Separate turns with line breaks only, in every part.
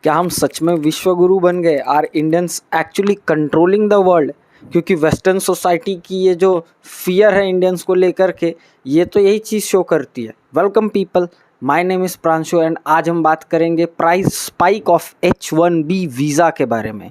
क्या हम सच में विश्व गुरु बन गए? Are Indians actually controlling the world? क्योंकि वेस्टर्न सोसाइटी की ये जो फियर है इंडियंस को लेकर के, ये तो यही चीज़ शो करती है। Welcome people, my name is Pranshu and आज हम बात करेंगे price spike of H1B visa के बारे में।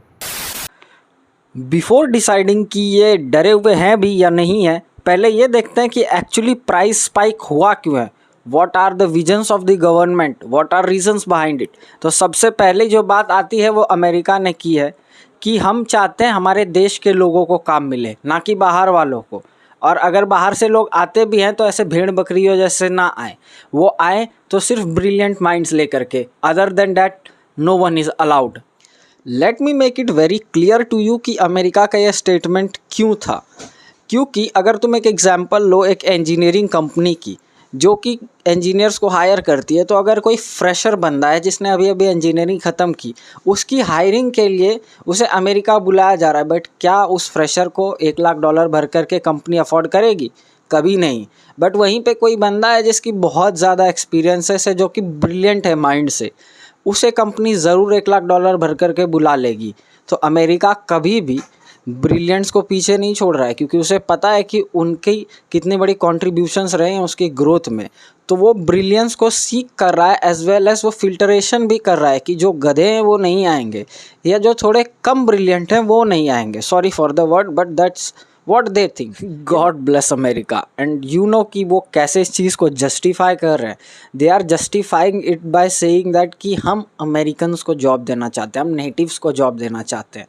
बिफोर डिसाइडिंग कि ये डरे हुए हैं भी या नहीं है, पहले ये देखते हैं कि एक्चुअली प्राइस स्पाइक हुआ क्यों है। What are the visions of the government, what are reasons behind it. तो सबसे पहले जो बात आती है वो अमेरिका ने की है कि हम चाहते हैं हमारे देश के लोगों को काम मिले, ना कि बाहर वालों को। और अगर बाहर से लोग आते भी हैं तो ऐसे भेड़ बकरियों जैसे ना आए, वो आए तो सिर्फ ब्रिलियंट माइंड्स लेकर के। Other than that no one is allowed. Let me make it very clear to you कि अमेरिका का यह स्टेटमेंट क्यों था। क्योंकि अगर तुम एक एग्जांपल लो एक इंजीनियरिंग कंपनी की, जो कि इंजीनियर्स को हायर करती है, तो अगर कोई फ्रेशर बंदा है जिसने अभी अभी इंजीनियरिंग ख़त्म की, उसकी हायरिंग के लिए उसे अमेरिका बुलाया जा रहा है, बट क्या उस फ्रेशर को $1 लाख भर करके कंपनी अफोर्ड करेगी? कभी नहीं। बट वहीं पे कोई बंदा है जिसकी बहुत ज़्यादा एक्सपीरियंसेस है, जो कि ब्रिलियंट है माइंड से, उसे कंपनी ज़रूर $1 लाख भर करके बुला लेगी। तो अमेरिका कभी भी ब्रिलियंट्स को पीछे नहीं छोड़ रहा है, क्योंकि उसे पता है कि उनकी कितनी बड़ी कॉन्ट्रीब्यूशंस रहे हैं उसकी ग्रोथ में। तो वो ब्रिलियंस को सीख कर रहा है, एज वेल एज वो फिल्टरेशन भी कर रहा है कि जो गधे हैं वो नहीं आएंगे, या जो थोड़े कम ब्रिलियंट हैं वो नहीं आएंगे। Sorry for the word, but that's what they think. God bless America. And you know कि वो कैसे इस चीज़ को जस्टिफाई कर रहे हैं। They are justifying it by saying that कि हम अमेरिकन्स को जॉब देना चाहते हैं, हम नेटिव्स को जॉब देना चाहते हैं।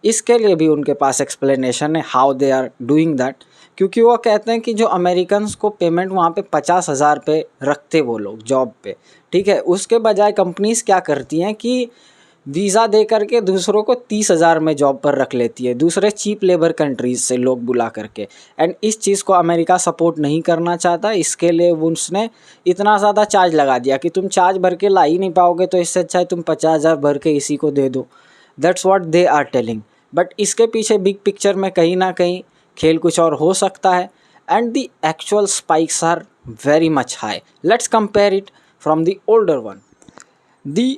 इसके लिए भी उनके पास एक्सप्लेनेशन है how they are doing that. क्योंकि वो कहते हैं कि जो अमेरिकन्स को पेमेंट वहाँ पे 50,000 पे रखते वो लोग जॉब पे, ठीक है, उसके बजाय कंपनीज क्या करती हैं कि वीज़ा दे करके दूसरों को 30,000 में जॉब पर रख लेती है, दूसरे चीप लेबर कंट्रीज से लोग बुला करके। एंड इस चीज़ को अमेरिका सपोर्ट नहीं करना चाहता, इसके लिए उसने इतना ज़्यादा चार्ज लगा दिया कि तुम चार्ज भर के ला ही नहीं पाओगे, तो इससे अच्छा है तुम 50,000 भर के इसी को दे दो। That's what they are telling. But इसके पीछे बिग पिक्चर में कहीं ना कहीं खेल कुछ और हो सकता है। And the actual spikes are very much high. Let's compare it from the older one. The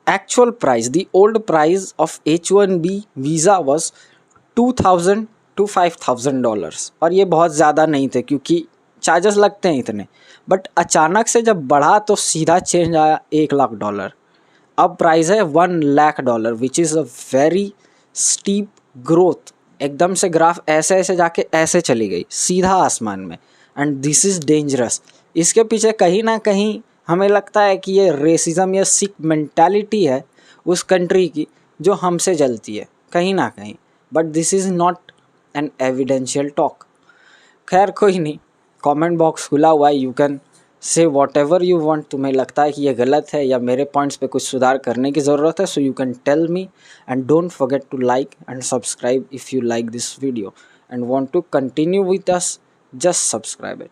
actual price, the old price of H1B visa was $2,000 to $5,000, और ये बहुत ज़्यादा नहीं थे क्योंकि चार्जेस लगते हैं इतने। बट अचानक से जब बढ़ा तो सीधा चेंज आया $1 लाख। अब प्राइस है $1 lakh, which is a very steep growth. एकदम से ग्राफ ऐसे ऐसे जाके ऐसे चली गई सीधा आसमान में। And this is dangerous. इसके पीछे कहीं ना कहीं हमें लगता है कि ये रेसिज्म या सिक मेंटालिटी है उस कंट्री की, जो हमसे जलती है कहीं ना कहीं। But this is not an evidential talk. खैर कोई नहीं, कमेंट बॉक्स खुला हुआ है, you can say what ever you want. तुम्हें लगता है कि ये गलत है या मेरे पॉइंट्स पे कुछ सुधार करने की ज़रूरत है, so you can tell me. And don't forget to like and subscribe if you like this video and want to continue with us, just subscribe it.